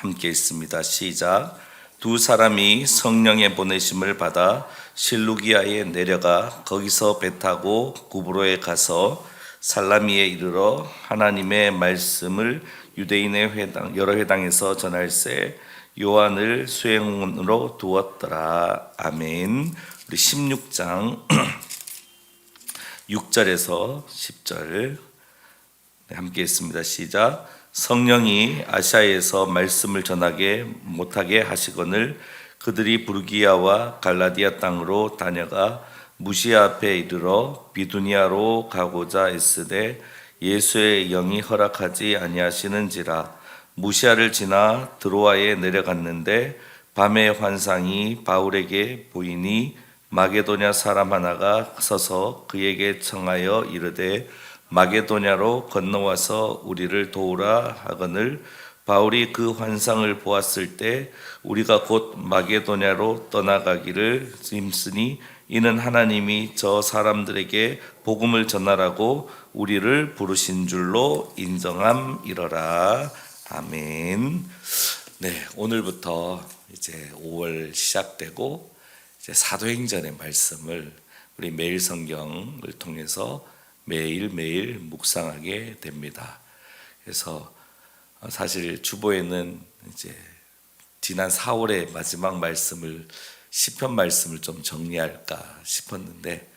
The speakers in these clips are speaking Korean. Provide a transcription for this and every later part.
함께 있습니다. 시작. 두 사람이 성령의 보내심을 받아 실루기아에 내려가 거기서 배 타고 구브로에 가서 살라미에 이르러 하나님의 말씀을 유대인의 여러 회당에서 전할세 요한을 수행원으로 두었더라. 아멘. 우리 16장 6절에서 10절 함께 있습니다. 시작. 성령이 아시아에서 말씀을 전하게 못하게 하시거늘 그들이 부르기아와 갈라디아 땅으로 다녀가 무시아 앞에 이르러 비두니아로 가고자 애쓰되 예수의 영이 허락하지 아니하시는지라. 무시아를 지나 드로아에 내려갔는데 밤의 환상이 바울에게 보이니 마게도냐 사람 하나가 서서 그에게 청하여 이르되 마게도냐로 건너와서 우리를 도우라 하거늘 바울이 그 환상을 보았을 때 우리가 곧 마게도냐로 떠나가기를 힘쓰니 이는 하나님이 저 사람들에게 복음을 전하라고 우리를 부르신 줄로 인정함이러라. 아멘. 네, 오늘부터 이제 5월 시작되고 이제 사도행전의 말씀을 우리 매일 성경을 통해서 매일매일 묵상하게 됩니다. 그래서 사실 주보에는 이제 지난 4월의 마지막 말씀을 시편 말씀을 좀 정리할까 싶었는데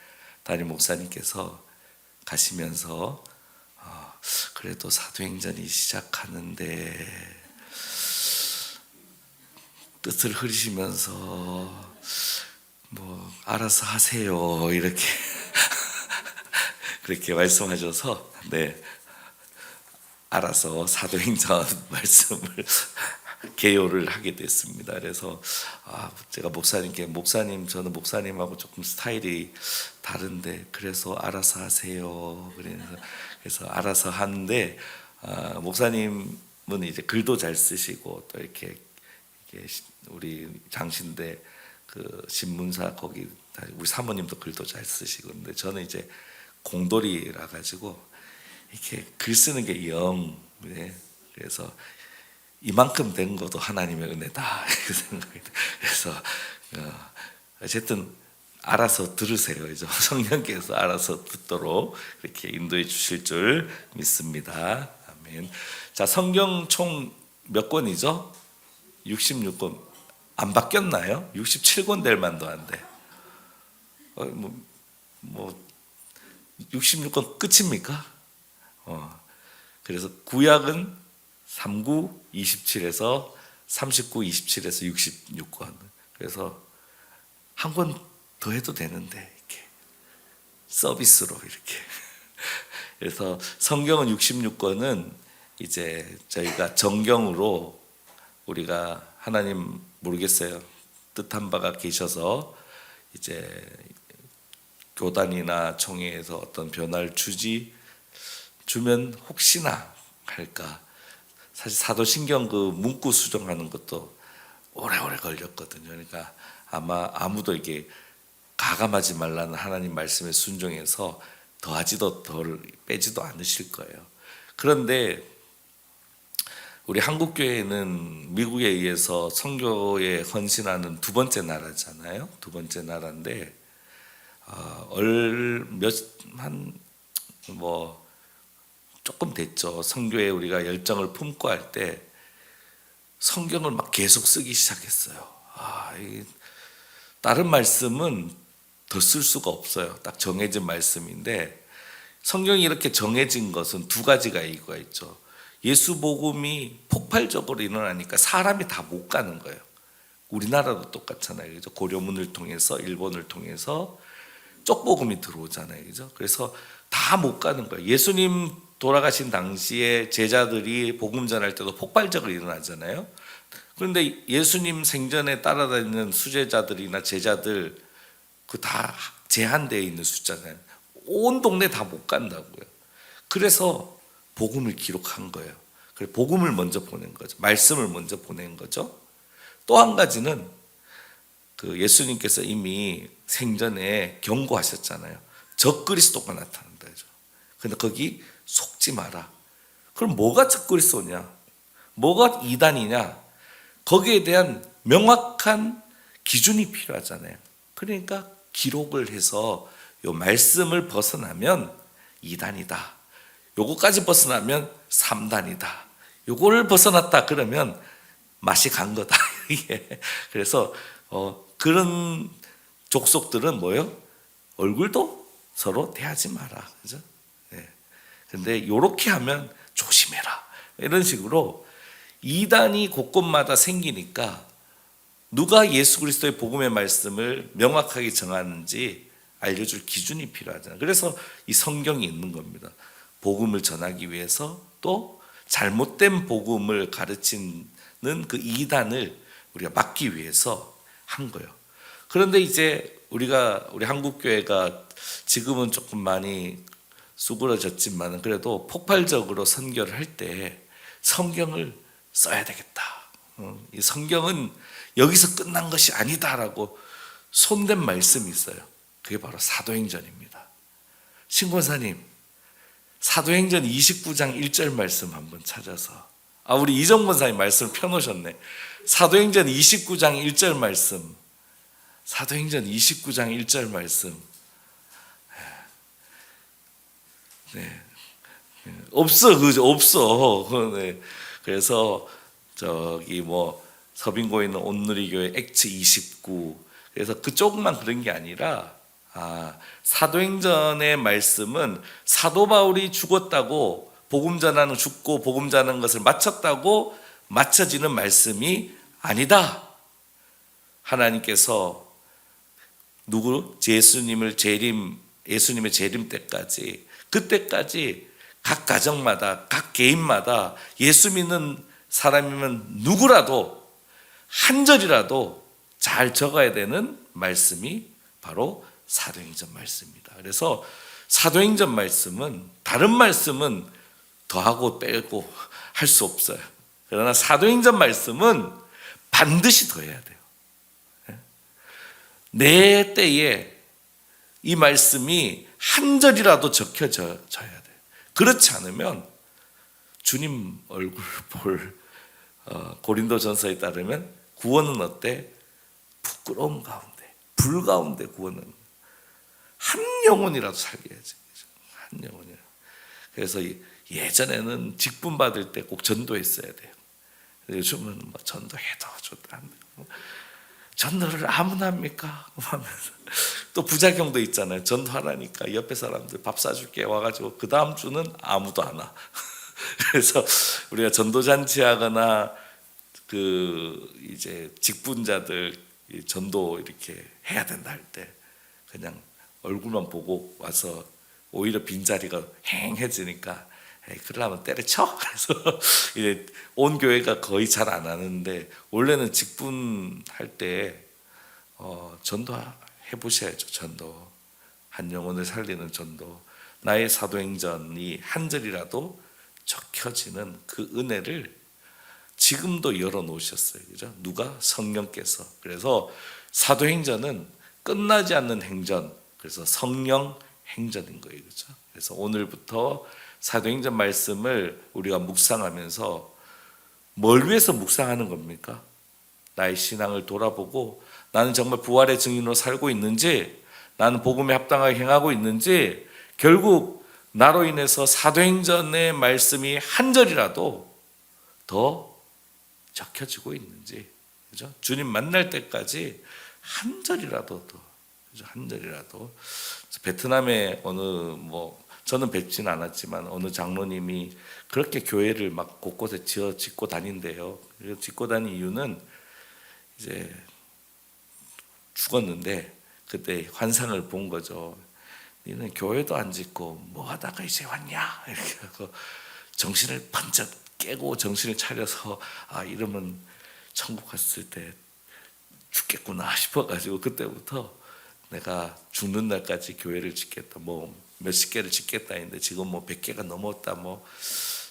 담임 목사님께서 가시면서 그래도 사도행전이 시작하는데 뜻을 흐리시면서 뭐 알아서 하세요 이렇게 그렇게 말씀하셔서 네 알아서 사도행전 말씀을 개요를 하게 됐습니다. 그래서 제가 목사님께 저는 목사님하고 조금 스타일이 다른데 그래서 알아서 하세요. 그래서 알아서 하는데 목사님은 이제 글도 잘 쓰시고 또 이렇게 우리 장신대 그 신문사 거기 우리 사모님도 글도 잘 쓰시고 근데 저는 이제 공돌이라 가지고 이렇게 글 쓰는 게 영. 그래서 이만큼 된 것도 하나님의 은혜다 그 생각이. 그래서 어쨌든 알아서 들으세요. 이제 성령께서 알아서 듣도록 이렇게 인도해 주실 줄 믿습니다. 아멘. 자, 성경 총 몇 권이죠? 66권. 안 바뀌었나요? 67권 될 만도 한데. 66권 끝입니까? 그래서 구약은 39, 27에서 39, 27에서 66권. 그래서 한 권 더 해도 되는데 이렇게 서비스로 이렇게. 그래서 성경은 66권은 이제 저희가 정경으로 우리가 하나님 모르겠어요. 뜻한 바가 계셔서 이제 교단이나 총회에서 어떤 변화를 주면 혹시나 할까. 사실 사도신경 그 문구 수정하는 것도 오래오래 걸렸거든요. 그러니까 아마 아무도 이게 가감하지 말라는 하나님 말씀에 순종해서 더하지도 덜 빼지도 않으실 거예요. 그런데 우리 한국교회는 미국에 의해서 선교에 헌신하는 두 번째 나라잖아요. 두 번째 나라인데 조금 됐죠. 선교에 우리가 열정을 품고 할 때 성경을 막 계속 쓰기 시작했어요. 다른 말씀은 더 쓸 수가 없어요. 딱 정해진 말씀인데 성경이 이렇게 정해진 것은 두 가지가 이유가 있죠. 예수 복음이 폭발적으로 일어나니까 사람이 다 못 가는 거예요. 우리나라도 똑같잖아요. 그죠? 고려문을 통해서 일본을 통해서 쪽복음이 들어오잖아요. 그죠? 그래서 다 못 가는 거예요. 예수님 돌아가신 당시에 제자들이 복음 전할 때도 폭발적으로 일어나잖아요. 그런데 예수님 생전에 따라다니는 수제자들이나 제자들 그 다 제한되어 있는 숫자잖아요. 온 동네 다 못 간다고요. 그래서 복음을 기록한 거예요. 그래서 복음을 먼저 보낸 거죠. 말씀을 먼저 보낸 거죠. 또 한 가지는 그 예수님께서 이미 생전에 경고하셨잖아요. 적그리스도가 나타난다. 근데 거기 속지 마라. 그럼 뭐가 적그리스도냐? 뭐가 이단이냐? 거기에 대한 명확한 기준이 필요하잖아요. 그러니까 기록을 해서 요 말씀을 벗어나면 2단이다. 요거까지 벗어나면 3단이다. 요거를 벗어났다 그러면 맛이 간 거다. 그래서 그런 족속들은 뭐요? 얼굴도 서로 대하지 마라. 그죠? 네. 근데 요렇게 하면 조심해라. 이런 식으로 2단이 곳곳마다 생기니까 누가 예수 그리스도의 복음의 말씀을 명확하게 정하는지 알려줄 기준이 필요하잖아요. 그래서 이 성경이 있는 겁니다. 복음을 전하기 위해서 또 잘못된 복음을 가르치는 그 2단을 우리가 막기 위해서 한 거예요. 그런데 이제 우리 한국교회가 지금은 조금 많이 수그러졌지만 그래도 폭발적으로 선교를 할 때 성경을 써야 되겠다. 이 성경은 여기서 끝난 것이 아니다라고 손댄 말씀이 있어요. 그게 바로 사도행전입니다. 신권사님, 사도행전 29장 1절 말씀 한번 찾아서, 우리 이정 권사님 말씀을 펴놓으셨네. 사도행전 29장 1절 말씀, 사도행전 29장 1절 말씀. 네. 없어, 그죠? 없어. 네. 그래서 저기 서빙고에 있는 온누리교회 액츠 29. 그래서 그쪽만 그런 게 아니라 사도행전의 말씀은 사도 바울이 죽었다고 복음 전하는 죽고 복음 전하는 것을 마쳤다고 맞춰지는 말씀이 아니다. 하나님께서 예수님의 재림 때까지, 그때까지 각 가정마다 각 개인마다 예수 믿는 사람이면 누구라도 한 절이라도 잘 적어야 되는 말씀이 바로 사도행전 말씀입니다. 그래서 사도행전 말씀은 다른 말씀은 더하고 빼고 할 수 없어요. 그러나 사도행전 말씀은 반드시 더해야 돼요. 내 때에 이 말씀이 한 절이라도 적혀져야 돼요. 그렇지 않으면 주님 얼굴 볼 고린도전서에 따르면 구원은 어때? 부끄러움 가운데, 불 가운데 구원은 한 영혼이라도 살려야지. 한 영혼이라. 그래서 예전에는 직분 받을 때 꼭 전도했어야 돼요. 요즘은 전도해도 좋다. 전도를 아무나 합니까? 하면서 또 부작용도 있잖아요. 전도하라니까 옆에 사람들 밥 사줄게 와가지고 그 다음 주는 아무도 안 와. 그래서 우리가 전도잔치하거나 이제 직분자들 전도 이렇게 해야 된다 할 때 그냥 얼굴만 보고 와서 오히려 빈자리가 행해지니까 그러려면 때려쳐. 그래서 이제 온 교회가 거의 잘 안 하는데, 원래는 직분할 때 전도해 보셔야죠. 전도, 한 영혼을 살리는 전도, 나의 사도행전이 한 절이라도 적혀지는 그 은혜를 지금도 열어놓으셨어요. 그죠? 누가? 성령께서. 그래서 사도행전은 끝나지 않는 행전, 그래서 성령 행전인 거예요. 그죠? 그래서 오늘부터 사도행전 말씀을 우리가 묵상하면서 뭘 위해서 묵상하는 겁니까? 나의 신앙을 돌아보고 나는 정말 부활의 증인으로 살고 있는지, 나는 복음에 합당하게 행하고 있는지, 결국 나로 인해서 사도행전의 말씀이 한 절이라도 더 적혀지고 있는지, 그죠? 주님 만날 때까지 한 절이라도 더, 그죠? 한 절이라도. 베트남에 저는 뵙지는 않았지만 어느 장로님이 그렇게 교회를 막 곳곳에 짓고 다닌대요. 짓고 다닌 이유는 이제 죽었는데 그때 환상을 본 거죠. 너는 교회도 안 짓고 뭐 하다가 이제 왔냐? 이렇게 하고 정신을 번쩍 깨고 정신을 차려서 이러면 천국 갔을 때 죽겠구나 싶어가지고 그때부터 내가 죽는 날까지 교회를 짓겠다, 몇십 개를 짓겠다 했는데 지금 100개가 넘었다.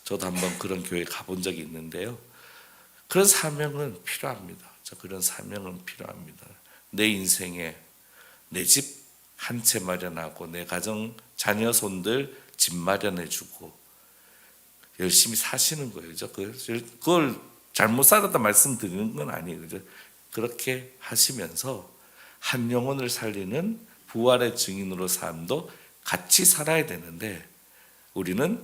저도 한번 그런 교회 가본 적이 있는데요. 그런 사명은 필요합니다. 그런 사명은 필요합니다. 내 인생에 내 집 한 채 마련하고 내 가정 자녀 손들 집 마련해주고 열심히 사시는 거예요. 그걸 잘못 살았다 말씀드리는 건 아니에요. 그죠? 그렇게 하시면서 한 영혼을 살리는 부활의 증인으로 삶도 같이 살아야 되는데 우리는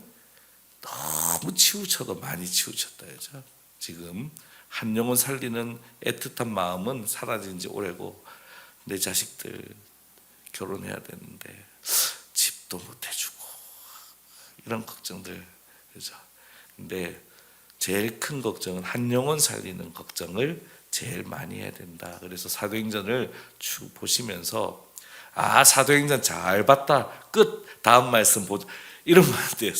너무 치우쳐도 많이 치우쳤다. 그죠? 지금 한 영혼 살리는 애틋한 마음은 사라진 지 오래고 내 자식들 결혼해야 되는데 집도 못 해주고 이런 걱정들. 그죠? 근데 제일 큰 걱정은 한 영혼 살리는 걱정을 제일 많이 해야 된다. 그래서 사도행전을 쭉 보시면서 사도행전 잘 봤다. 끝. 다음 말씀 보자. 이러면 안 돼요.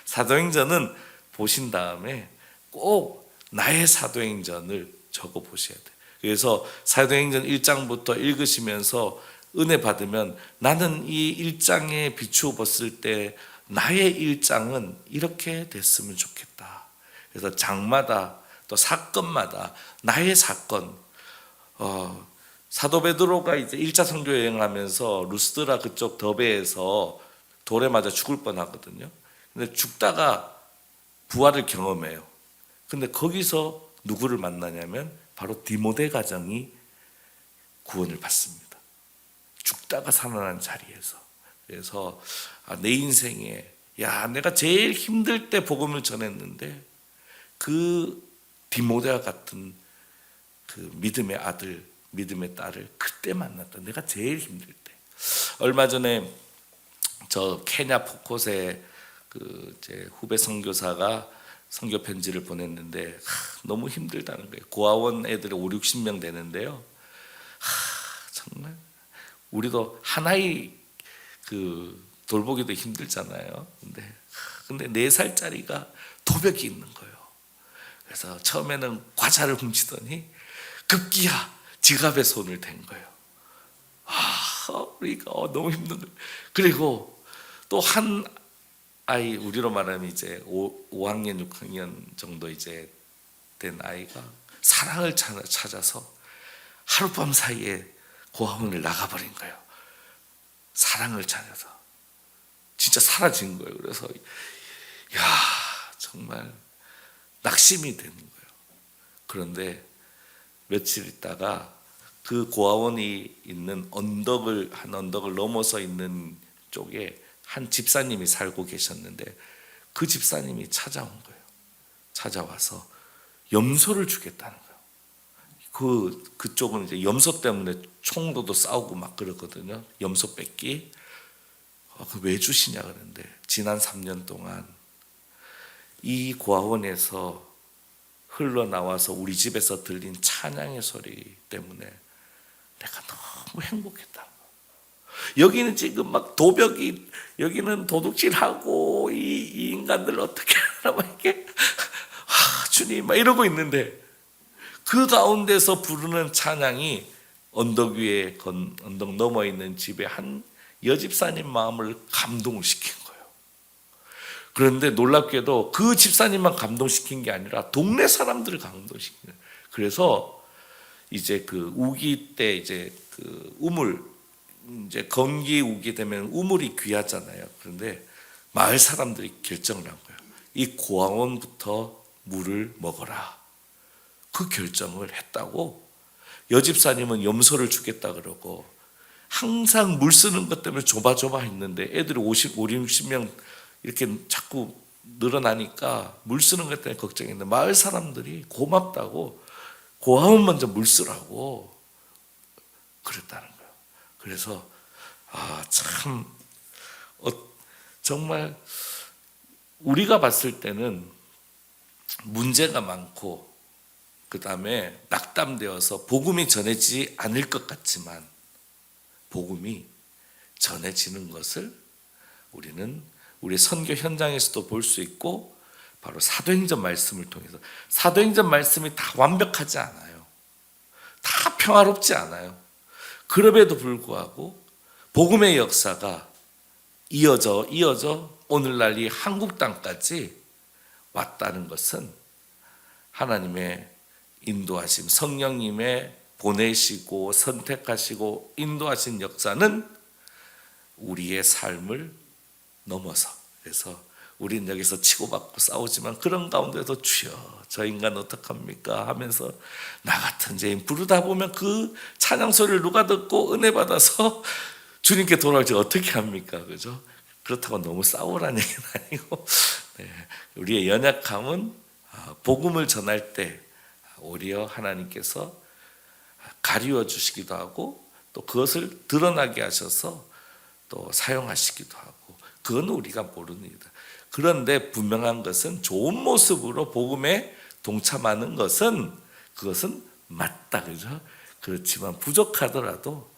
사도행전은 보신 다음에 꼭 나의 사도행전을 적어 보셔야 돼요. 그래서 사도행전 1장부터 읽으시면서 은혜 받으면 나는 이 1장에 비추어 봤을 때 나의 1장은 이렇게 됐으면 좋겠다. 그래서 장마다 또 사건마다 나의 사건, 사도 베드로가 이제 1차 선교 여행을 하면서 루스드라 그쪽 더베에서 돌에 맞아 죽을 뻔하거든요. 근데 죽다가 부활을 경험해요. 근데 거기서 누구를 만나냐면 바로 디모데 가정이 구원을 받습니다. 죽다가 살아난 자리에서. 그래서 내 인생에 내가 제일 힘들 때 복음을 전했는데 그 디모데와 같은 그 믿음의 아들, 믿음의 딸을 그때 만났다. 내가 제일 힘들 때. 얼마 전에 저 케냐 포콧에 제 후배 선교사가 선교 편지를 보냈는데 너무 힘들다는 거예요. 고아원 애들이 5, 60명 되는데요. 정말 우리도 하나의 돌보기도 힘들잖아요. 근데 4살짜리가 도벽이 있는 거예요. 그래서 처음에는 과자를 훔치더니 급기야 지갑에 손을 댄 거예요. 우리가 너무 힘든 거예요. 그리고 또 한 아이, 우리로 말하면 이제 5학년, 6학년 정도 이제 된 아이가 사랑을 찾아서 하룻밤 사이에 고아원을 나가버린 거예요. 사랑을 찾아서 진짜 사라진 거예요. 그래서 정말 낙심이 되는 거예요. 그런데 며칠 있다가 그 고아원이 있는 한 언덕을 넘어서 있는 쪽에 한 집사님이 살고 계셨는데 그 집사님이 찾아온 거예요. 찾아와서 염소를 주겠다는 거예요. 그쪽은 이제 염소 때문에 총도도 싸우고 막 그러거든요. 염소 뺏기. 왜 주시냐 그러는데 지난 3년 동안 이 고아원에서 흘러나와서 우리 집에서 들린 찬양의 소리 때문에 내가 너무 행복했다. 여기는 지금 막 도벽이, 여기는 도둑질하고 이 인간들 어떻게 하나 막 이렇게 주님 막 이러고 있는데 그 가운데서 부르는 찬양이 언덕 위에 언덕 넘어 있는 집에 한 여집사님 마음을 감동을 시킨 거예요. 그런데 놀랍게도 그 집사님만 감동시킨 게 아니라 동네 사람들을 감동시킨 거예요. 그래서 이제 그 우기 때 이제 그 우물, 이제 건기 우기 되면 우물이 귀하잖아요. 그런데 마을 사람들이 결정을 한 거예요. 이 고아원부터 물을 먹어라. 그 결정을 했다고. 여집사님은 염소를 주겠다 그러고 항상 물 쓰는 것 때문에 조바조바 했는데 애들이 50, 60명 이렇게 자꾸 늘어나니까 물 쓰는 것 때문에 걱정했는데 마을 사람들이 고맙다고 고아원 먼저 물 쓰라고 그랬다는 거예요. 그래서 참 정말 우리가 봤을 때는 문제가 많고 그 다음에 낙담되어서 복음이 전해지지 않을 것 같지만 복음이 전해지는 것을 우리는 우리 선교 현장에서도 볼 수 있고 바로 사도행전 말씀을 통해서. 사도행전 말씀이 다 완벽하지 않아요. 다 평화롭지 않아요. 그럼에도 불구하고 복음의 역사가 이어져 오늘날 이 한국 땅까지 왔다는 것은 하나님의 인도하심, 성령님의 보내시고 선택하시고 인도하신 역사는 우리의 삶을 넘어서, 그래서 우린 여기서 치고받고 싸우지만 그런 가운데도 주여 저 인간 어떡합니까 하면서 나 같은 죄인 부르다 보면 그 찬양 소리를 누가 듣고 은혜 받아서 주님께 돌아올지 어떻게 합니까? 그죠? 그렇다고 너무 싸우라는 얘기는 아니고 네, 우리의 연약함은 복음을 전할 때 오히려 하나님께서 가리워 주시기도 하고 또 그것을 드러나게 하셔서 또 사용하시기도 하고 그건 우리가 모르는 일이다. 그런데 분명한 것은 좋은 모습으로 복음에 동참하는 것은 그것은 맞다. 그죠? 그렇지만 부족하더라도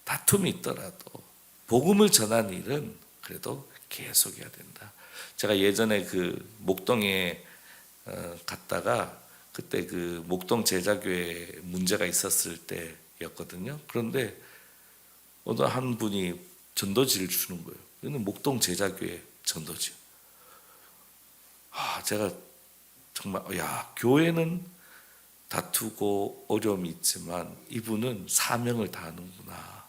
다툼이 있더라도 복음을 전하는 일은 그래도 계속해야 된다. 제가 예전에 그 목동에 갔다가 그때 그 목동 제자교회 문제가 있었을 때였거든요. 그런데 어느 한 분이 전도지를 주는 거예요. 이는 목동 제자교회 전도지. 제가 정말 교회는 다투고 어려움이 있지만 이분은 사명을 다하는구나.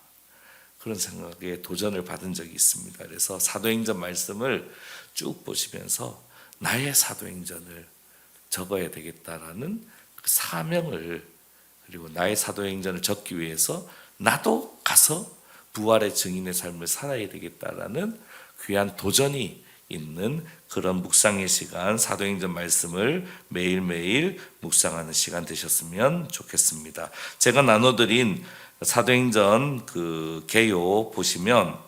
그런 생각에 도전을 받은 적이 있습니다. 그래서 사도행전 말씀을 쭉 보시면서 나의 사도행전을 적어야 되겠다라는 그 사명을 그리고 나의 사도행전을 적기 위해서 나도 가서 부활의 증인의 삶을 살아야 되겠다라는 귀한 도전이 있는 그런 묵상의 시간, 사도행전 말씀을 매일매일 묵상하는 시간 되셨으면 좋겠습니다. 제가 나눠드린 사도행전 그 개요 보시면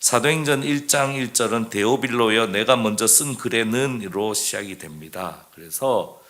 사도행전 1장 1절은 데오빌로여 내가 먼저 쓴 글에는으로 시작이 됩니다. 그래서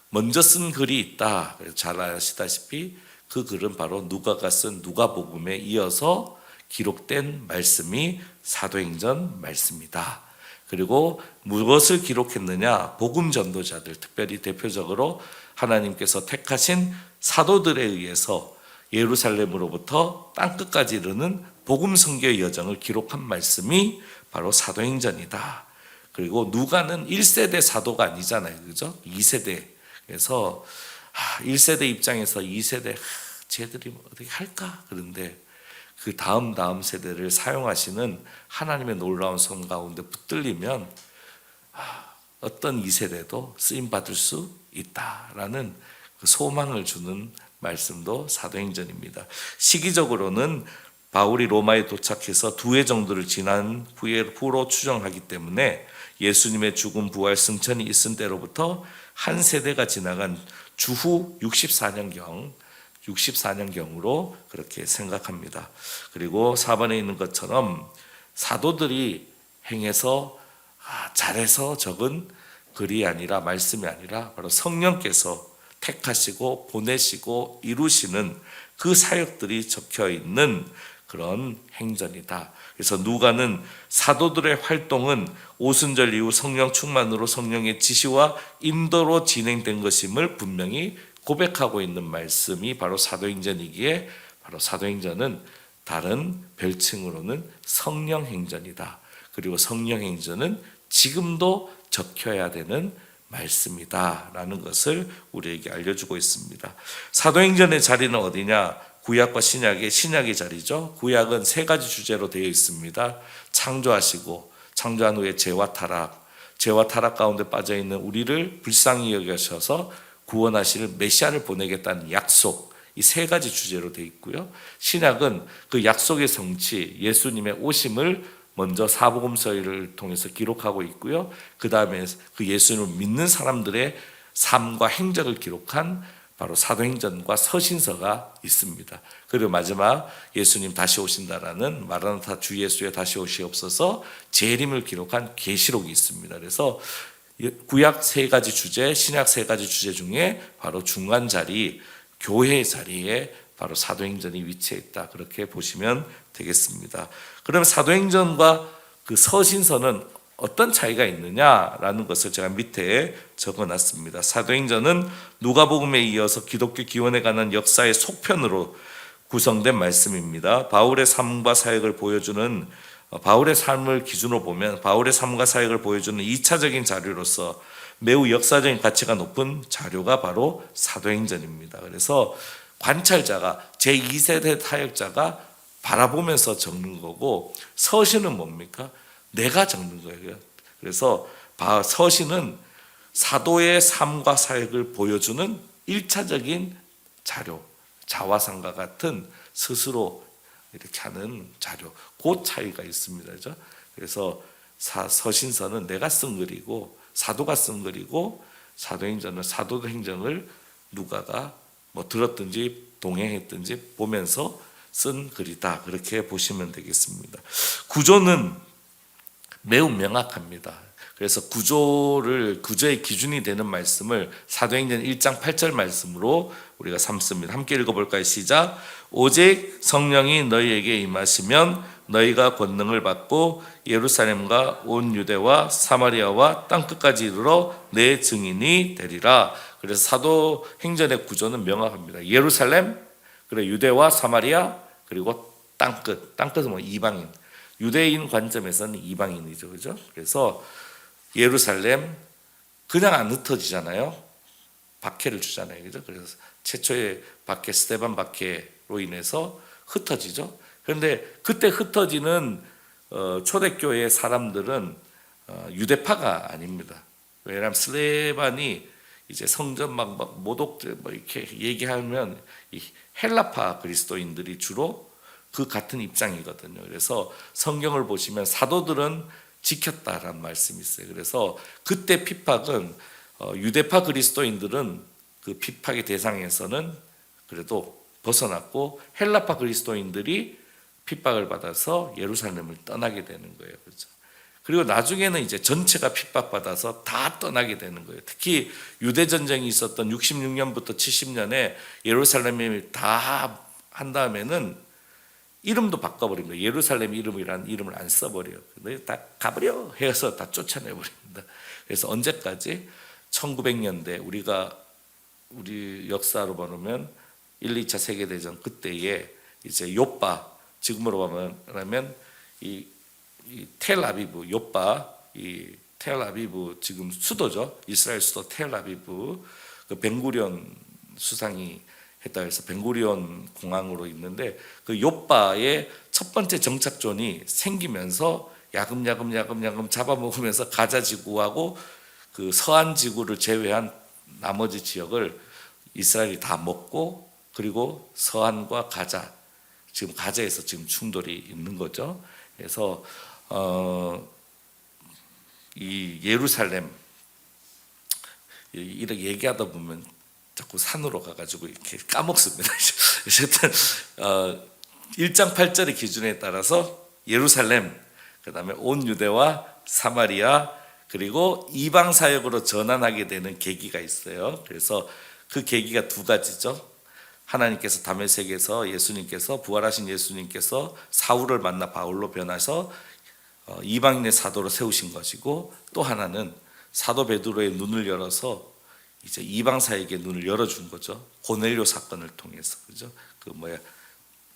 먼저 쓴 글이 있다. 잘 아시다시피 그 글은 바로 누가가 쓴 누가복음에 이어서 기록된 말씀이 사도행전 말씀이다. 그리고 무엇을 기록했느냐? 복음 전도자들, 특별히 대표적으로 하나님께서 택하신 사도들에 의해서 예루살렘으로부터 땅끝까지 이르는 복음 선교의 여정을 기록한 말씀이 바로 사도행전이다. 그리고 누가는 1세대 사도가 아니잖아요. 그죠? 2세대. 그래서 1세대 입장에서 2세대 쟤들이 어떻게 할까? 그런데 그 다음 세대를 사용하시는 하나님의 놀라운 손 가운데 붙들리면 어떤 2세대도 쓰임받을 수 있다라는 그 소망을 주는 말씀도 사도행전입니다. 시기적으로는 바울이 로마에 도착해서 2해 정도를 지난 후로 추정하기 때문에 예수님의 죽음, 부활, 승천이 있은 때로부터 한 세대가 지나간 주후 64년경으로 그렇게 생각합니다. 그리고 4번에 있는 것처럼 사도들이 행해서 잘해서 적은 글이 아니라 말씀이 아니라 바로 성령께서 택하시고 보내시고 이루시는 그 사역들이 적혀 있는 그런 행전이다. 그래서 누가는 사도들의 활동은 오순절 이후 성령 충만으로 성령의 지시와 인도로 진행된 것임을 분명히 고백하고 있는 말씀이 바로 사도행전이기에 바로 사도행전은 다른 별칭으로는 성령행전이다. 그리고 성령행전은 지금도 적혀야 되는 말씀이다 라는 것을 우리에게 알려주고 있습니다. 사도행전의 자리는 어디냐? 구약과 신약의 자리죠. 구약은 3가지 주제로 되어 있습니다. 창조하시고 창조한 후에 죄와 타락 가운데 빠져있는 우리를 불쌍히 여기셔서 구원하실 메시아를 보내겠다는 약속, 이 3가지 주제로 되어 있고요. 신약은 그 약속의 성취, 예수님의 오심을 먼저 사복음서를 통해서 기록하고 있고요. 그 다음에 그 예수님을 믿는 사람들의 삶과 행적을 기록한 바로 사도행전과 서신서가 있습니다. 그리고 마지막 예수님 다시 오신다라는 마라나타 주 예수의 다시 오시옵소서 재림을 기록한 계시록이 있습니다. 그래서 구약 3가지 주제, 신약 3가지 주제 중에 바로 중간 자리, 교회의 자리에 바로 사도행전이 위치해 있다. 그렇게 보시면 되겠습니다. 그럼 사도행전과 그 서신서는 어떤 차이가 있느냐라는 것을 제가 밑에 적어놨습니다. 사도행전은 누가복음에 이어서 기독교 기원에 관한 역사의 속편으로 구성된 말씀입니다. 바울의 삶과 사역을 보여주는 바울의 삶을 기준으로 보면 바울의 삶과 사역을 보여주는 2차적인 자료로서 매우 역사적인 가치가 높은 자료가 바로 사도행전입니다. 그래서 관찰자가 제2세대 사역자가 바라보면서 적는 거고 서신은 뭡니까? 내가 적는 거예요. 그래서 서신은 사도의 삶과 사역을 보여주는 1차적인 자료, 자화상과 같은 스스로 이렇게 하는 자료, 그 차이가 있습니다. 그죠? 그래서 서신서는 내가 쓴 글이고 사도가 쓴 글이고 사도행전은 사도행전을 누가가 뭐 들었든지 동행했든지 보면서 쓴 글이다. 그렇게 보시면 되겠습니다. 구조는 매우 명확합니다. 그래서 구조의 기준이 되는 말씀을 사도행전 1장 8절 말씀으로 우리가 삼습니다. 함께 읽어볼까요? 시작. 오직 성령이 너희에게 임하시면 너희가 권능을 받고 예루살렘과 온 유대와 사마리아와 땅끝까지 이르러 내 증인이 되리라. 그래서 사도행전의 구조는 명확합니다. 예루살렘, 그리고 유대와 사마리아, 그리고 땅끝은 뭐 이방인. 유대인 관점에서는 이방인이죠, 그죠? 그래서 예루살렘 그냥 안 흩어지잖아요. 박해를 주잖아요, 그죠? 그래서 최초의 박해, 스데반 박해로 인해서 흩어지죠. 그런데 그때 흩어지는 초대교회 사람들은 유대파가 아닙니다. 왜냐하면 스데반이 이제 성전 막 모독들 뭐 이렇게 얘기하면 이 헬라파 그리스도인들이 주로 그 같은 입장이거든요. 그래서 성경을 보시면 사도들은 지켰다라는 말씀이 있어요. 그래서 그때 핍박은 유대파 그리스도인들은 그 핍박의 대상에서는 그래도 벗어났고 헬라파 그리스도인들이 핍박을 받아서 예루살렘을 떠나게 되는 거예요. 그렇죠? 그리고 나중에는 이제 전체가 핍박받아서 다 떠나게 되는 거예요. 특히 유대 전쟁이 있었던 66년부터 70년에 예루살렘이 다 한 다음에는 이름도 바꿔버린 거예요. 예루살렘 이름이라는 이름을 안 써버려요. 근데 다 가버려 해서 다 쫓아내버립니다. 그래서 언제까지? 1900년대 우리 역사로 보면 1, 2차 세계대전 그때에 이제 요빠, 지금으로 말하면 이 텔아비브, 요빠, 이 텔아비브 지금 수도죠. 이스라엘 수도 텔아비브. 그 벤구리온 수상이 했다 해서 벤구리온 공항으로 있는데 그 요빠의 첫 번째 정착존이 생기면서 야금야금 잡아먹으면서 가자 지구하고 그 서안 지구를 제외한 나머지 지역을 이스라엘이 다 먹고 그리고 서안과 가자, 지금 가자에서 지금 충돌이 있는 거죠. 그래서 이 예루살렘 이렇게 얘기하다 보면 자꾸 산으로 가가지고 이렇게 까먹습니다. 어쨌든 1장 8절의 기준에 따라서 예루살렘, 그 다음에 온 유대와 사마리아, 그리고 이방 사역으로 전환하게 되는 계기가 있어요. 그래서 그 계기가 두 가지죠. 하나님께서 다메섹에서 예수님께서 부활하신 예수님께서 사울을 만나 바울로 변하셔서 이방인의 사도로 세우신 것이고, 또 하나는 사도 베드로의 눈을 열어서 이제 이방 사역의 눈을 열어준 거죠. 고넬료 사건을 통해서, 그죠?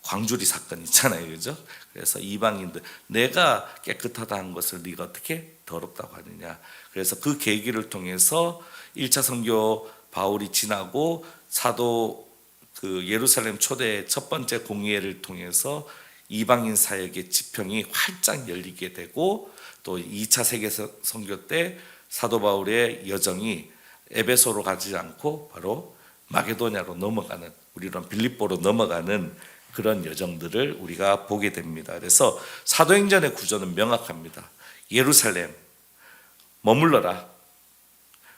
광주리 사건 있잖아요, 그죠? 그래서 이방인들, 내가 깨끗하다는 것을 네가 어떻게 더럽다고 하느냐. 그래서 그 계기를 통해서 1차 선교 바울이 지나고 사도 그 예루살렘 초대 첫 번째 공의회를 통해서 이방인 사역의 지평이 활짝 열리게 되고, 또 2차 세계 선교 때 사도 바울의 여정이 에베소로 가지 않고 바로 마게도냐로 넘어가는, 우리는 빌립보로 넘어가는 그런 여정들을 우리가 보게 됩니다. 그래서 사도행전의 구조는 명확합니다. 예루살렘 머물러라.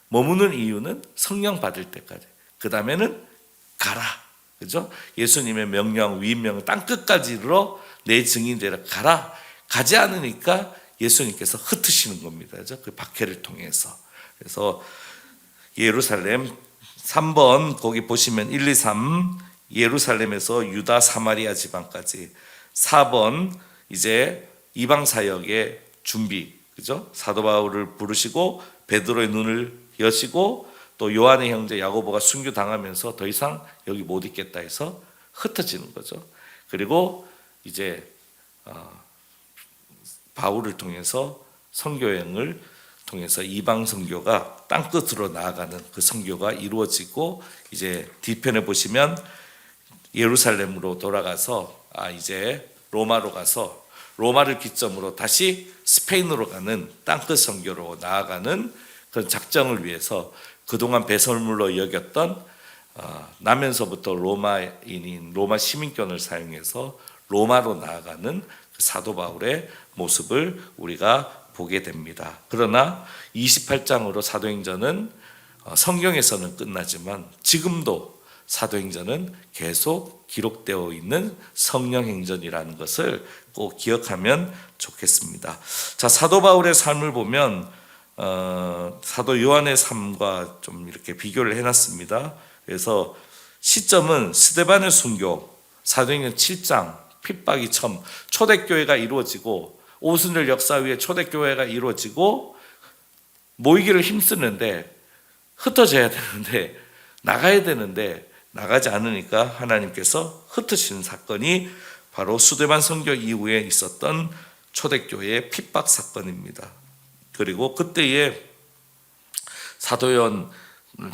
머무는 이유는 성령 받을 때까지. 그 다음에는 가라. 그죠? 예수님의 명령, 위명, 땅끝까지 이르러 내 증인 되라. 가라. 가지 않으니까 예수님께서 흩으시는 겁니다. 그죠? 그 박해를 통해서. 그래서 예루살렘 3번 거기 보시면 1, 2, 3 예루살렘에서 유다 사마리아 지방까지. 4번 이제 이방 사역의 준비, 그죠? 사도 바울을 부르시고 베드로의 눈을 여시고 또 요한의 형제 야고보가 순교 당하면서 더 이상 여기 못 있겠다 해서 흩어지는 거죠. 그리고 이제 바울을 통해서 선교 여행을 통해서 이방 선교가 땅끝으로 나아가는 그 선교가 이루어지고, 이제 뒤편에 보시면 예루살렘으로 돌아가서 이제 로마로 가서 로마를 기점으로 다시 스페인으로 가는 땅끝 선교로 나아가는 그런 작정을 위해서 그동안 배설물로 여겼던 나면서부터 로마인인 로마 시민권을 사용해서 로마로 나아가는 그 사도 바울의 모습을 우리가 보게 됩니다. 그러나 28장으로 사도행전은 성경에서는 끝나지만 지금도 사도행전은 계속 기록되어 있는 성령행전이라는 것을 꼭 기억하면 좋겠습니다. 자, 사도 바울의 삶을 보면 사도 요한의 삶과 좀 이렇게 비교를 해놨습니다. 그래서 시점은 스데반의 순교, 사도행전 7장 핍박이 처음 초대교회가 이루어지고 오순절 역사 위에 초대교회가 이루어지고 모이기를 힘쓰는데 흩어져야 되는데 나가야 되는데 나가지 않으니까 하나님께서 흩으시는 사건이 바로 스데반 선교 이후에 있었던 초대교회의 핍박 사건입니다. 그리고 그때의 사도요한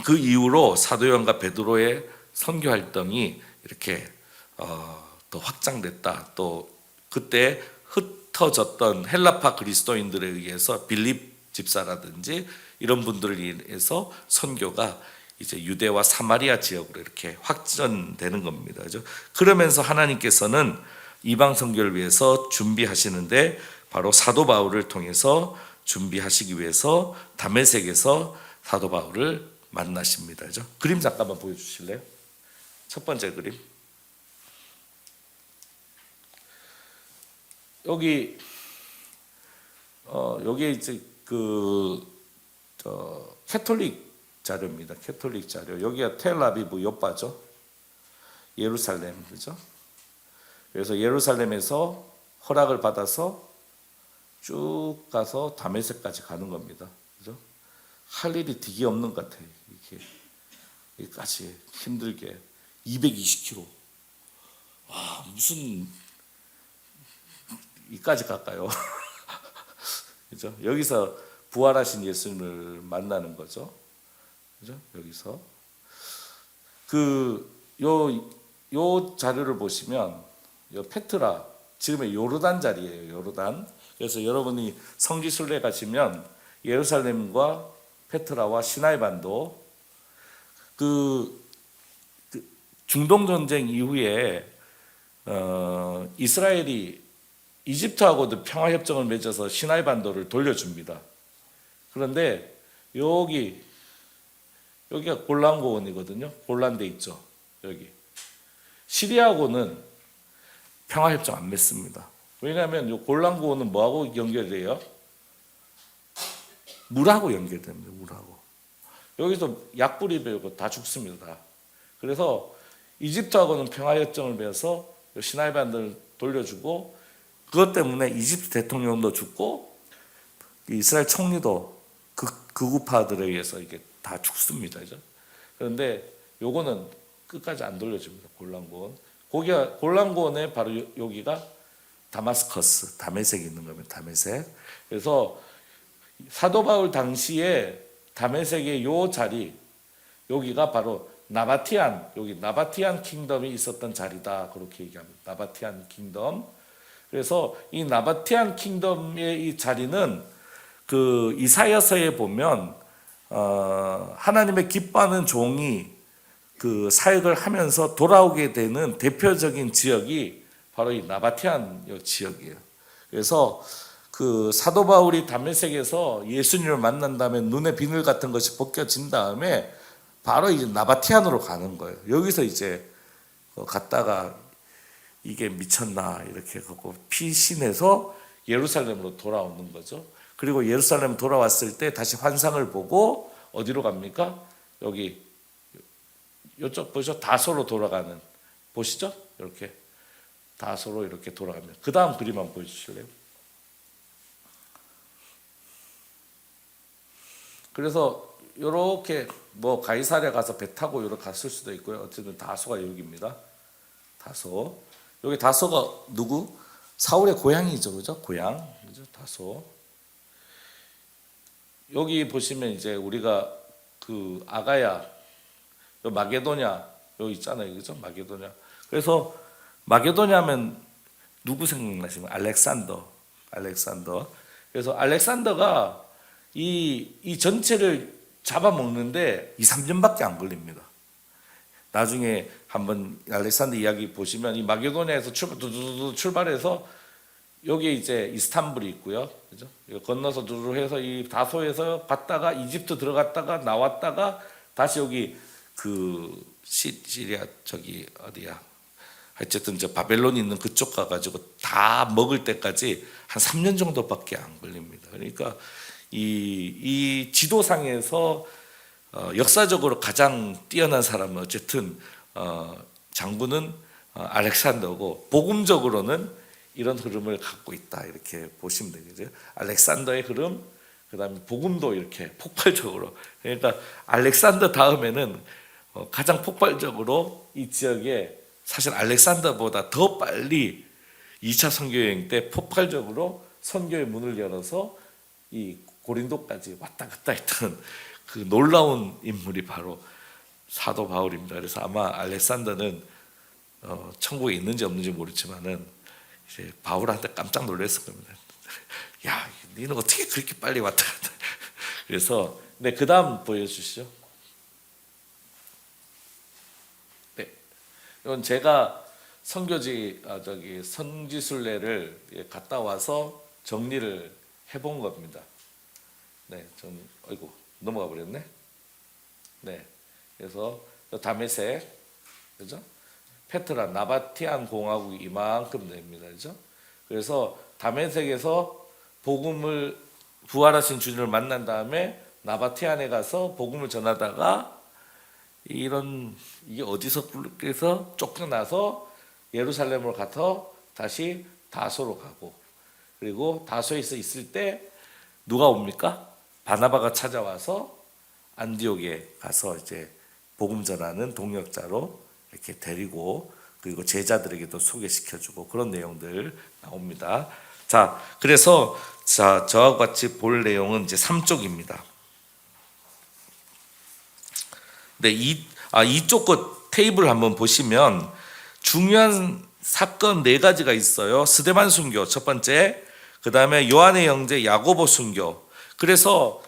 그 이후로 사도요한과 베드로의 선교 활동이 이렇게 더 확장됐다. 또 그때 흩어졌던 헬라파 그리스도인들에 의해서 빌립 집사라든지 이런 분들을 위해서 선교가 이제 유대와 사마리아 지역으로 이렇게 확전되는 겁니다. 그죠? 그러면서 하나님께서는 이방 선교를 위해서 준비하시는데 바로 사도 바울을 통해서 준비하시기 위해서 다메섹에서 사도 바울을 만나십니다. 그죠? 그림 잠깐만 보여주실래요? 첫 번째 그림. 여기 여기 이제 캐톨릭 자료입니다. 캐톨릭 자료. 여기가 텔아비브 요빠죠. 예루살렘, 그죠? 그래서 예루살렘에서 허락을 받아서 쭉 가서 다메섹까지 가는 겁니다. 그죠? 할 일이 되게 없는 것 같아요. 이렇게 여기까지 힘들게 220km. 와, 무슨 이까지 갈까요? 그죠? 여기서 부활하신 예수님을 만나는 거죠. 그죠? 여기서 요 자료를 보시면 요 페트라 지금의 요르단 자리예요. 요르단. 그래서 여러분이 성지순례 가시면 예루살렘과 페트라와 시나이 반도 그 중동 전쟁 이후에 이스라엘이 이집트하고도 평화 협정을 맺어서 시나이 반도를 돌려줍니다. 그런데 여기가 골란 고원이거든요. 골란데 있죠. 여기 시리아하고는 평화 협정 안 맺습니다. 왜냐하면 이 골란 고원은 뭐하고 연결돼요? 물하고 연결됩니다. 물하고. 여기서 약 뿌리고 다 죽습니다. 다. 그래서 이집트하고는 평화 협정을 맺어서 시나이 반도를 돌려주고 그것 때문에 이집트 대통령도 죽고 이스라엘 총리도 극우파들에 의해서 이게 다 죽습니다. 그죠? 그런데 요거는 끝까지 안 돌려줍니다. 골란고원. 거기가 골란고원에 바로 여기가 다마스커스, 다메섹이 있는 겁니다. 다메섹. 그래서 사도 바울 당시에 다메섹의 요 자리, 여기가 바로 여기 나바티안 킹덤이 있었던 자리다. 그렇게 얘기합니다. 나바티안 킹덤. 그래서 이 나바티안 킹덤의 이 자리는 그 이사야서에 보면 하나님의 기뻐하는 종이 그 사역을 하면서 돌아오게 되는 대표적인 지역이 바로 이 나바티안 지역이에요. 그래서 그 사도 바울이 다메섹에서 예수님을 만난 다음에 눈에 비늘 같은 것이 벗겨진 다음에 바로 이제 나바티안으로 가는 거예요. 여기서 이제 갔다가 이게 미쳤나 이렇게 갖고 피신해서 예루살렘으로 돌아오는 거죠. 그리고 예루살렘 돌아왔을 때 다시 환상을 보고 어디로 갑니까? 여기 이쪽 보시죠. 다소로 돌아가는 보시죠? 이렇게 다소로 이렇게 돌아가면 그 다음 그림 한번 보여주실래요? 그래서 이렇게 뭐 가이사랴 가서 배 타고 이렇게 갔을 수도 있고요. 어쨌든 다소가 여기입니다. 다소. 여기 다소가 누구? 사울의 고향이죠, 그죠? 고향, 그죠? 다소. 여기 보시면 이제 우리가 그 아가야, 마게도냐 여기 있잖아요, 그죠? 마게도냐. 그래서 마게도냐면 누구 생각나시면 알렉산더. 그래서 알렉산더가 이 전체를 잡아먹는데 2, 3년밖에 안 걸립니다. 나중에 한번 알렉산더 이야기 보시면 이 마게도냐에서 출발해서 여기 이제 이스탄불이 있고요, 그죠? 이거 건너서 두루 해서 이 다소에서 갔다가 이집트 들어갔다가 나왔다가 다시 여기 그 시리아 저기 어디야? 어쨌든 저 바벨론 있는 그쪽 가가지고 다 먹을 때까지 한 3년 정도밖에 안 걸립니다. 그러니까 이 지도상에서 역사적으로 가장 뛰어난 사람은 어쨌든 장군은 알렉산더고 복음적으로는 이런 흐름을 갖고 있다 이렇게 보시면 되겠죠. 알렉산더의 흐름, 그다음에 복음도 이렇게 폭발적으로. 그러니까 알렉산더 다음에는 가장 폭발적으로 이 지역에 사실 알렉산더보다 더 빨리 2차 선교여행 때 폭발적으로 선교의 문을 열어서 이 고린도까지 왔다 갔다 했던 그 놀라운 인물이 바로 사도 바울입니다. 그래서 아마 알렉산더는 천국에 있는지 없는지 모르지만은 이제 바울한테 깜짝 놀랐을 겁니다. 야, 너는 어떻게 그렇게 빨리 왔다 갔다? 그래서 네, 그다음 보여주시죠. 네, 이건 제가 선교지 성지순례를 갔다 와서 정리를 해본 겁니다. 네, 좀 아이고 넘어가 버렸네. 네, 그래서 다메섹, 그죠? 페트라 나바티안 공화국이 이만큼 됩니다, 그죠? 그래서 다메섹에서 복음을 부활하신 주님을 만난 다음에 나바티안에 가서 복음을 전하다가 이게 어디서 그래서 쫓겨나서 예루살렘으로 가서 다시 다소로 가고, 그리고 다소에서 있을 때 누가 옵니까? 바나바가 찾아와서 안디옥에 가서 이제 복음 전하는 동역자로 이렇게 데리고, 그리고 제자들에게도 소개시켜주고 그런 내용들 나옵니다. 자, 그래서 저와 같이 볼 내용은 이제 3쪽입니다. 네, 이쪽 것 테이블 한번 보시면 중요한 사건 4가지가 있어요. 스데반 순교 첫 번째, 그 다음에 요한의 형제 야고보 순교. 그래서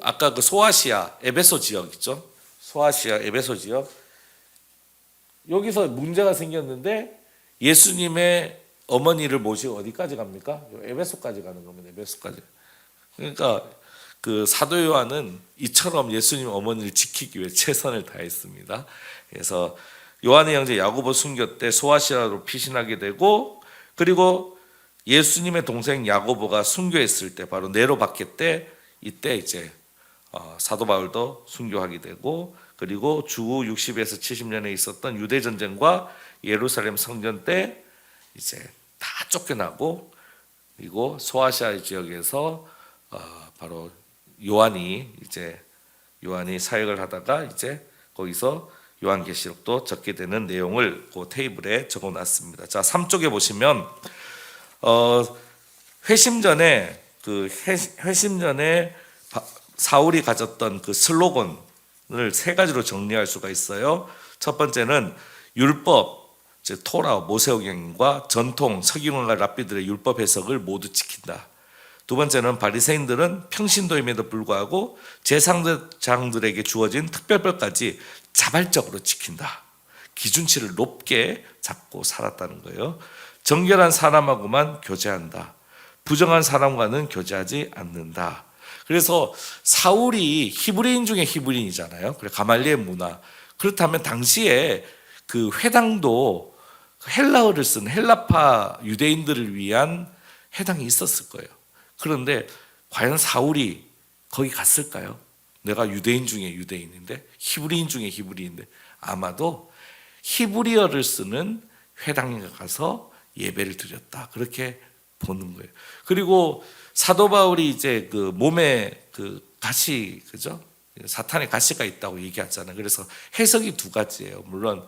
아까 그 소아시아 에베소 지역 있죠? 소아시아 에베소 지역, 여기서 문제가 생겼는데 예수님의 어머니를 모시고 어디까지 갑니까? 에베소까지 가는 겁니다. 에베소까지. 그러니까 그 사도 요한은 이처럼 예수님 어머니를 지키기 위해 최선을 다했습니다. 그래서 요한의 형제 야고보 순교 때 소아시아로 피신하게 되고, 그리고 예수님의 동생 야고보가 순교했을 때 바로 네로 박해 때 이때 이제 사도 바울도 순교하게 되고, 그리고 주후 60에서 70년에 있었던 유대 전쟁과 예루살렘 성전 때 이제 다 쫓겨나고, 그리고 소아시아 지역에서 바로 요한이 사역을 하다가 이제 거기서 요한계시록도 적게 되는 내용을 그 테이블에 적어놨습니다. 자, 3쪽에 보시면 회심 전에 사울이 가졌던 그 슬로건을 3가지로 정리할 수가 있어요. 첫 번째는 율법, 즉 토라, 모세오경과 전통, 서기관과 랍비들의 율법 해석을 모두 지킨다. 두 번째는 바리새인들은 평신도임에도 불구하고 제사장들에게 주어진 특별법까지 자발적으로 지킨다. 기준치를 높게 잡고 살았다는 거예요. 정결한 사람하고만 교제한다. 부정한 사람과는 교제하지 않는다. 그래서 사울이 히브리인 중에 히브리인이잖아요. 그래, 가말리엘 문화. 그렇다면 당시에 그 회당도 헬라어를 쓴 헬라파 유대인들을 위한 회당이 있었을 거예요. 그런데 과연 사울이 거기 갔을까요? 내가 유대인 중에 유대인인데, 히브리인 중에 히브리인인데, 아마도 히브리어를 쓰는 회당에 가서 예배를 드렸다, 그렇게 보는 거예요. 그리고 사도 바울이 이제 그 몸에 그 가시, 그죠? 사탄의 가시가 있다고 얘기하잖아요. 그래서 해석이 2가지예요. 물론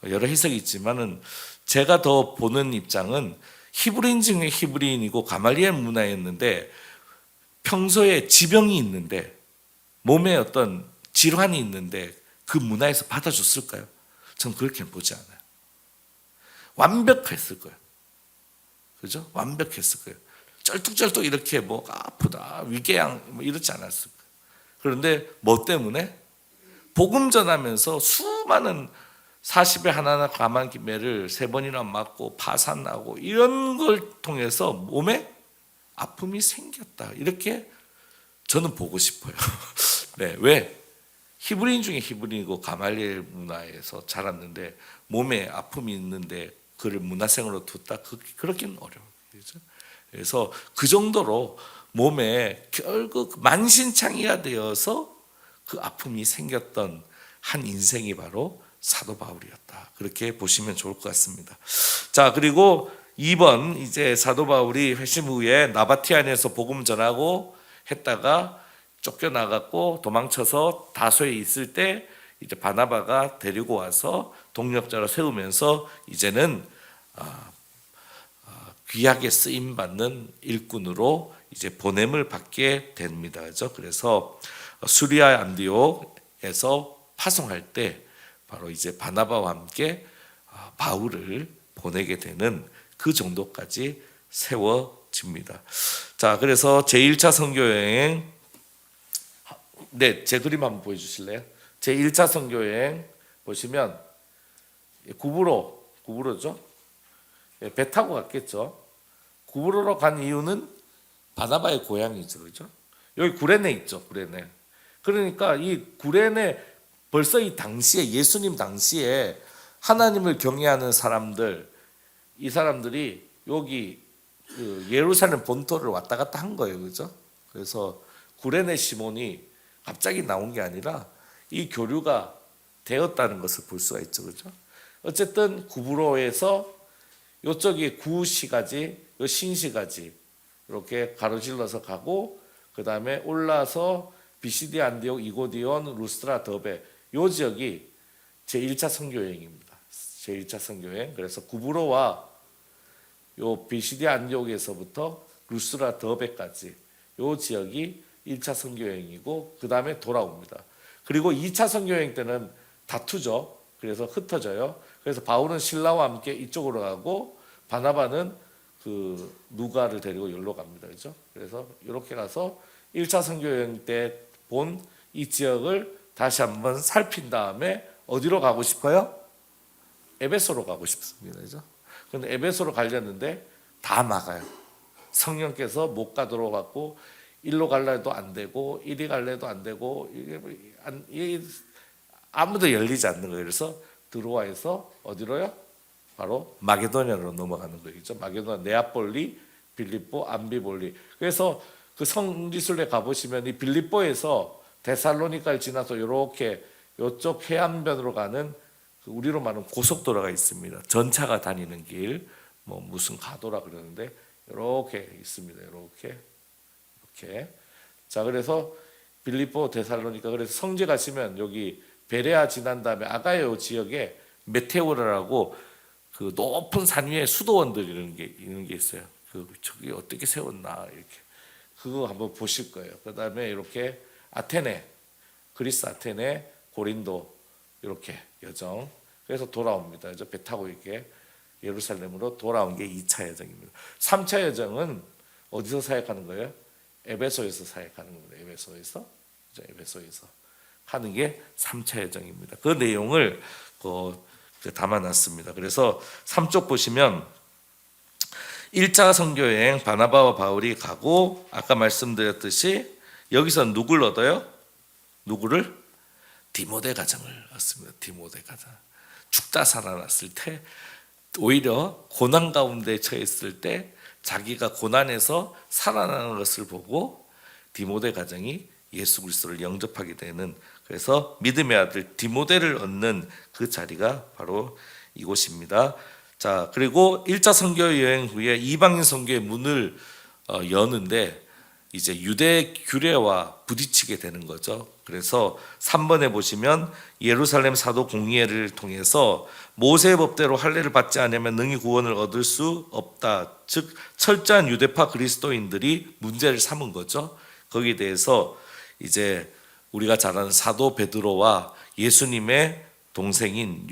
여러 해석이 있지만은 제가 더 보는 입장은 히브리인 중에 히브리인이고 가말리엘 문화였는데, 평소에 지병이 있는데, 몸에 어떤 질환이 있는데 그 문화에서 받아줬을까요? 저는 그렇게는 보지 않아요. 완벽했을 거예요. 그죠? 완벽했을 거예요. 쩔뚝쩔뚝 이렇게 뭐 아프다, 위궤양 뭐 이렇지 않았을 거예요. 그런데 뭐 때문에? 복음 전하면서 수많은 40에 하나 감한 기매를 3번이나 맞고 파산나고 이런 걸 통해서 몸에 아픔이 생겼다. 이렇게 저는 보고 싶어요. 네, 왜? 히브리인 중에 히브리인이고 가말리엘 문화에서 자랐는데 몸에 아픔이 있는데 그를 문화생으로 뒀다? 그렇게는 어려워요. 그렇죠? 그래서 그 정도로 몸에 결국 만신창이가 되어서 그 아픔이 생겼던 한 인생이 바로 사도 바울이었다. 그렇게 보시면 좋을 것 같습니다. 자, 그리고 2번 이제 사도 바울이 회심 후에 나바티안에서 복음 전하고 했다가 쫓겨나갔고 도망쳐서 다소에 있을 때 이제 바나바가 데리고 와서 동력자로 세우면서 이제는 귀하게 쓰임 받는 일꾼으로 이제 보냄을 받게 됩니다. 그래서 수리아 안디옥에서 파송할 때 바로 이제 바나바와 함께 바울을 보내게 되는 그 정도까지 세워집니다. 자, 그래서 제1차 선교여행, 네, 제 그림 한번 보여주실래요? 제1차 선교여행 보시면 구브로죠? 배 타고 갔겠죠. 구브로로 간 이유는 바나바의 고향이죠, 그렇죠? 여기 구레네 있죠, 구레네. 그러니까 이 구레네 벌써 이 당시에 예수님 당시에 하나님을 경외하는 사람들, 이 사람들이 여기 그 예루살렘 본토를 왔다 갔다 한 거예요, 그렇죠? 그래서 구레네 시몬이 갑자기 나온 게 아니라 이 교류가 되었다는 것을 볼 수가 있죠, 그렇죠? 어쨌든 구브로에서 이쪽이 구시가지, 요 신시가지 이렇게 가로질러서 가고 그 다음에 올라서 비시디 안디옥, 이고디온, 루스트라, 더베 요 지역이 제1차 선교여행입니다. 제1차 선교여행. 그래서 구브로와 요 비시디 안디옥에서부터 루스트라, 더베까지 요 지역이 1차 선교여행이고 그 다음에 돌아옵니다. 그리고 2차 선교여행 때는 다투죠. 그래서 흩어져요. 그래서 바울은 신라와 함께 이쪽으로 가고 바나바는 그 누가를 데리고 여기로 갑니다. 그렇죠? 그래서 이렇게 가서 1차 선교여행 때 본 이 지역을 다시 한번 살핀 다음에 어디로 가고 싶어요? 에베소로 가고 싶습니다. 그렇죠? 그런데 에베소로 가려는데 다 막아요. 성령께서 못 가도록 하고 일로 갈라 해도 안 되고 이리 갈라 해도 안 되고 이게 아무도 열리지 않는 거예요. 그래서 드로아에서 어디로요? 바로 마게도냐로 넘어가는 거죠. 마게도냐, 네아폴리, 빌립보, 암비볼리. 그래서 그 성지순례 가보시면 이 빌립보에서 데살로니카를 지나서 이렇게 이쪽 해안변으로 가는 그 우리로 말하면 고속도로가 있습니다. 전차가 다니는 길, 뭐 무슨 가도라 그러는데 이렇게 있습니다. 이렇게. 자, 그래서 빌립보, 데살로니카. 그래서 성지 가시면 여기 베레아 지난 다음에 아가야 지역에 메테오라라고 그 높은 산 위에 수도원들 이런 게 있어요. 그 저기 어떻게 세웠나 이렇게 그거 한번 보실 거예요. 그다음에 이렇게 아테네, 그리스 아테네, 고린도 이렇게 여정. 그래서 돌아옵니다. 배 타고 이렇게 예루살렘으로 돌아온 게 2차 여정입니다. 3차 여정은 어디서 사역하는 거예요? 에베소에서 사역하는 겁니다. 에베소에서 하는 게 3차 여정입니다. 그 내용을 담아놨습니다. 그래서 3쪽 보시면 1차 선교여행 바나바와 바울이 가고 아까 말씀드렸듯이 여기서 누굴 얻어요? 누구를? 디모데 가정을 얻습니다. 디모데 가정. 죽다 살아났을 때 오히려 고난 가운데 처했을 때 자기가 고난에서 살아나는 것을 보고 디모데 가정이 예수 그리스도를 영접하게 되는, 그래서 믿음의 아들 디모데를 얻는 그 자리가 바로 이곳입니다. 자, 그리고 1차 선교 여행 후에 이방인 선교의 문을 여는데 이제 유대 규례와 부딪히게 되는 거죠. 그래서 3번에 보시면 예루살렘 사도 공의회를 통해서 모세의 법대로 할례를 받지 않으면 능히 구원을 얻을 수 없다. 즉 철저한 유대파 그리스도인들이 문제를 삼은 거죠. 거기에 대해서 이제 우리가 잘 아는 사도 베드로와 예수님의 동생인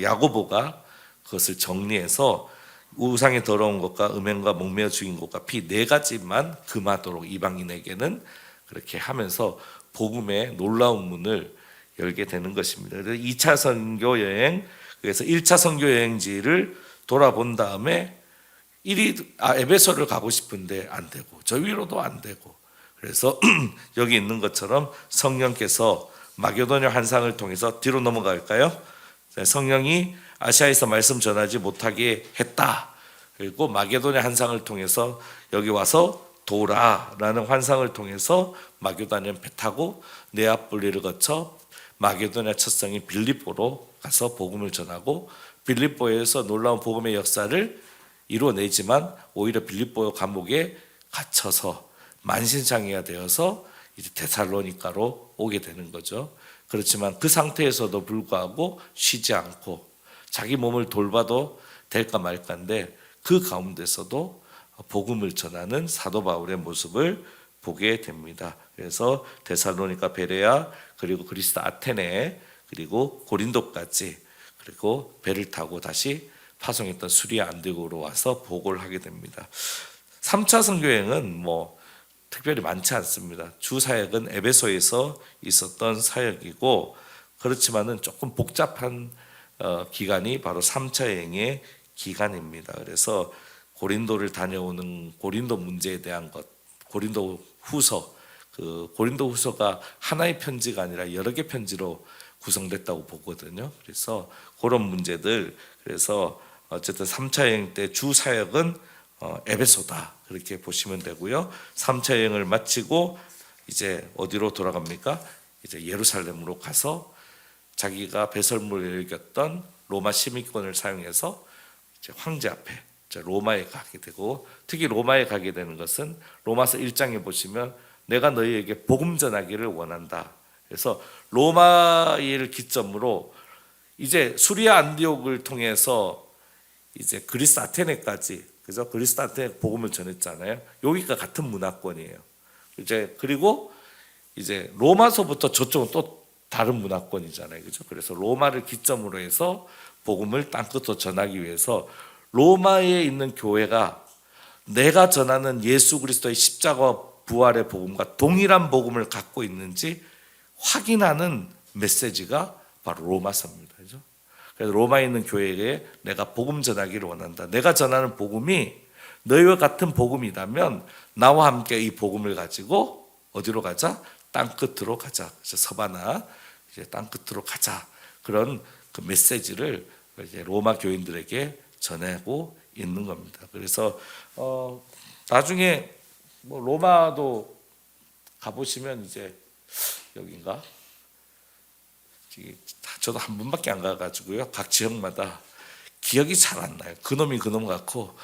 야고보가 그것을 정리해서 우상의 더러운 것과 음행과 목매어 죽인 것과 피 네 가지만 금하도록 이방인에게는 그렇게 하면서 복음의 놀라운 문을 열게 되는 것입니다. 그래서 2차 선교 여행, 그래서 1차 선교 여행지를 돌아본 다음에 에베소를 가고 싶은데 안 되고 저 위로도 안 되고, 그래서 여기 있는 것처럼 성령께서 마게도냐 환상을 통해서 뒤로 넘어갈까요? 성령이 아시아에서 말씀 전하지 못하게 했다. 그리고 마게도냐 환상을 통해서 여기 와서 도라라는 환상을 통해서 마게도냐는 배 타고 네아폴리를 거쳐 마게도냐 첫 성인 빌립보로 가서 복음을 전하고, 빌립보에서 놀라운 복음의 역사를 이루어내지만 오히려 빌립보 감옥에 갇혀서 만신창이가 되어서 이제 데살로니가로 오게 되는 거죠. 그렇지만 그 상태에서도 불구하고 쉬지 않고 자기 몸을 돌봐도 될까 말까인데 그 가운데서도 복음을 전하는 사도 바울의 모습을 보게 됩니다. 그래서 데살로니가, 베레아, 그리고 그리스 아테네, 그리고 고린도까지, 그리고 배를 타고 다시 파송했던 수리아 안디고로 와서 보고를 하게 됩니다. 3차 선교여행은 뭐 특별히 많지 않습니다. 주 사역은 에베소에서 있었던 사역이고, 그렇지만은 조금 복잡한 기간이 바로 3차 여행의 기간입니다. 그래서 고린도를 다녀오는 고린도 문제에 대한 것, 고린도 후서, 그 고린도 후서가 하나의 편지가 아니라 여러 개 편지로 구성됐다고 보거든요. 그래서 그런 문제들, 그래서 어쨌든 3차 여행 때 주 사역은 에베소다, 그렇게 보시면 되고요. 3차 여행을 마치고 이제 어디로 돌아갑니까? 이제 예루살렘으로 가서 자기가 배설물을 읽었던 로마 시민권을 사용해서 이제 황제 앞에 로마에 가게 되고, 특히 로마에 가게 되는 것은 로마서 1장에 보시면 내가 너희에게 복음 전하기를 원한다. 그래서 로마를 기점으로 이제 수리아 안디옥을 통해서 이제 그리스 아테네까지, 그래서 그리스 아테네 복음을 전했잖아요. 여기가 같은 문화권이에요. 이제 그리고 이제 로마서부터 저쪽은 또 다른 문화권이잖아요, 그죠? 그래서 로마를 기점으로 해서 복음을 땅끝으로 전하기 위해서 로마에 있는 교회가 내가 전하는 예수 그리스도의 십자가 부활의 복음과 동일한 복음을 갖고 있는지 확인하는 메시지가 바로 로마서입니다. 그죠? 그래서 로마에 있는 교회에 내가 복음 전하기를 원한다. 내가 전하는 복음이 너희와 같은 복음이라면 나와 함께 이 복음을 가지고 어디로 가자? 땅 끝으로 가자. 그래서 서바나 이제 땅 끝으로 가자. 그런 그 메시지를 이제 로마 교인들에게 전하고 있는 겁니다. 그래서 나중에 뭐 로마도 가보시면 이제 여긴가? 저도 한 번밖에 안 가가지고요. 각 지역마다 기억이 잘 안 나요. 그놈이 그놈 같고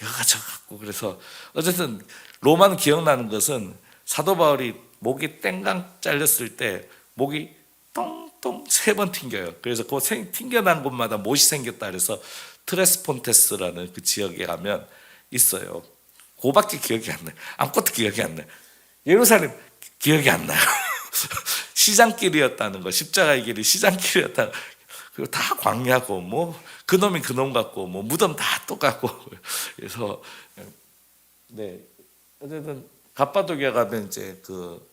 여가 저 같고. 그래서 어쨌든 로마는 기억나는 것은 사도 바울이 목이 땡강 잘렸을 때 목이 똥똥 3번 튕겨요. 그래서 그 튕겨난 곳마다 못이 생겼다. 그래서 트레스폰테스라는 그 지역에 가면 있어요. 그밖에 기억이 안 나요. 아무것도 기억이 안 나요. 예루살렘 기억이 안 나요. 시장길이었다는 거, 십자가의 길이 시장길이었다. 그리고 다 광야고 뭐 그놈이 그놈 같고 뭐 무덤 다 똑같고. 그래서 네, 어쨌든 갑바도기아 가면 이제 그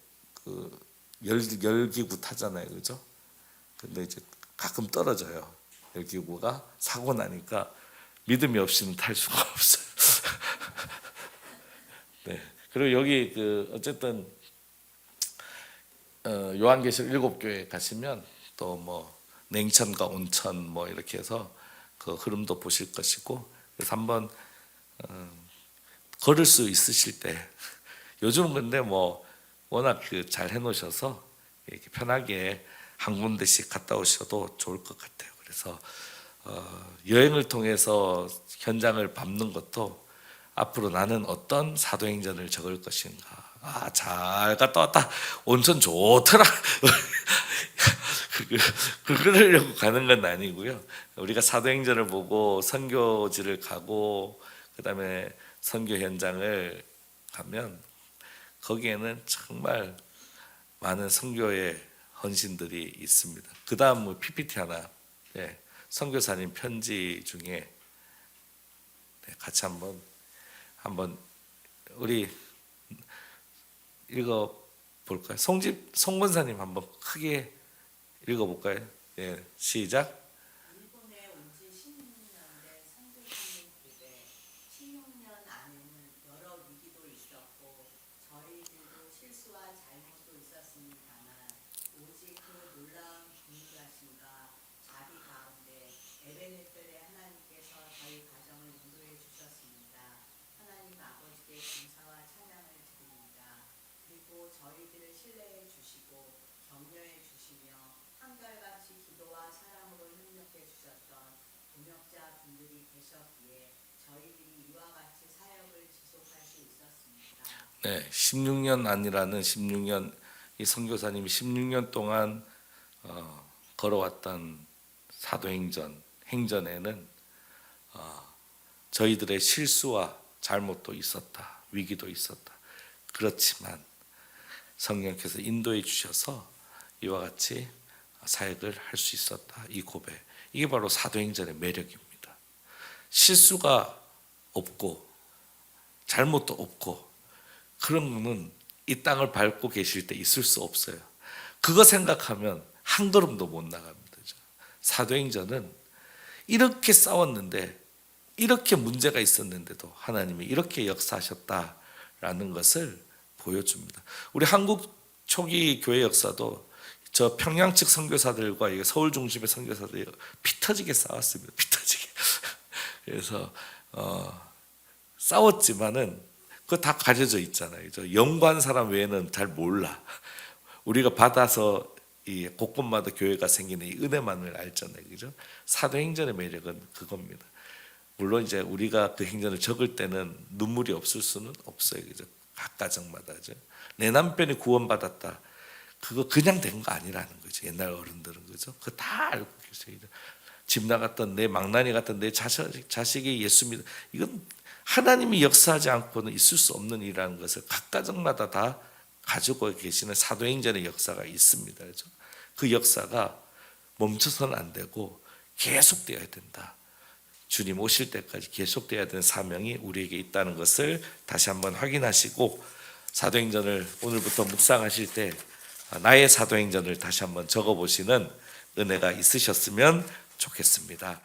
열기구 타잖아요, 그죠? 근데 이제 가끔 떨어져요. 열기구가 사고 나니까 믿음이 없이는 탈 수가 없어요. 네. 그리고 여기 그 어쨌든 요한계시록 7교회 가시면 또 뭐 냉천과 온천 뭐 이렇게 해서 그 흐름도 보실 것이고, 그래서 한번 걸을 수 있으실 때, 요즘은 근데 뭐 워낙 그 잘 해놓으셔서 이렇게 편하게 한 군데씩 갔다 오셔도 좋을 것 같아요. 그래서 여행을 통해서 현장을 밟는 것도 앞으로 나는 어떤 사도행전을 적을 것인가. 잘 갔다 왔다. 온천 좋더라. 그러려고 가는 건 아니고요. 우리가 사도행전을 보고 선교지를 가고 그다음에 선교 현장을 가면 거기에는 정말 많은 선교의 헌신들이 있습니다. 그 다음 PPT 하나 선교사님 편지 중에 같이 한번 우리 읽어 볼까요? 송권사님 한번 크게 읽어 볼까요? 예, 시작. 일본에 온 지 16년 된 선교사님 고백. 16년 안에는 여러 위기도 있었고 저희들도 실수와 잘못도 있었습니다만 오직 그 놀라운 긍휼하심과 자비 가운데 에베네셀의 하나님께서 저희 가정을 인도해 주셨습니다. 하나님 아버지께 감사와 찬양을 드립니다. 그리고 저희들을 신뢰해 주시고 격려해 주시며 한결같이 기도와 사랑으로 협력해 주셨던 동역자 분들이 계셨기에 저희들이 이와 같이 사역을 지속할 수 있었습니다. 네, 16년 아니라는 16년 이 선교사님이 16년 동안 걸어왔던 사도행전 행전에는 저희들의 실수와 잘못도 있었다, 위기도 있었다. 그렇지만 성령께서 인도해 주셔서 이와 같이 사역을 할 수 있었다. 이 고백, 이게 바로 사도행전의 매력입니다. 실수가 없고 잘못도 없고 그런 거는 이 땅을 밟고 계실 때 있을 수 없어요. 그거 생각하면 한 걸음도 못 나갑니다. 사도행전은 이렇게 싸웠는데, 이렇게 문제가 있었는데도 하나님이 이렇게 역사하셨다라는 것을 보여줍니다. 우리 한국 초기 교회 역사도 저 평양 측 선교사들과 서울 중심의 선교사들이 피 터지게 싸웠습니다. 피 터지게. 그래서 싸웠지만은 그거 다 가려져 있잖아요. 저 연구한 사람 외에는 잘 몰라. 우리가 받아서 이 곳곳마다 교회가 생기는 이 은혜만을 알잖아요. 그죠? 사도행전의 매력은 그겁니다. 물론 이제 우리가 그 행전을 적을 때는 눈물이 없을 수는 없어요. 그죠? 각 가정마다죠. 내 남편이 구원받았다. 그거 그냥 된 거 아니라는 거죠. 옛날 어른들은 그죠? 그거 다 알고 계세요. 집 나갔던 내 망나니 같은 내 자식이 예수 믿어. 이건 하나님이 역사하지 않고는 있을 수 없는 일이라는 것을 각 가정마다 다 가지고 계시는 사도행전의 역사가 있습니다. 그렇죠? 그 역사가 멈춰서는 안 되고 계속되어야 된다. 주님 오실 때까지 계속되어야 되는 사명이 우리에게 있다는 것을 다시 한번 확인하시고, 사도행전을 오늘부터 묵상하실 때 나의 사도행전을 다시 한번 적어보시는 은혜가 있으셨으면 좋겠습니다.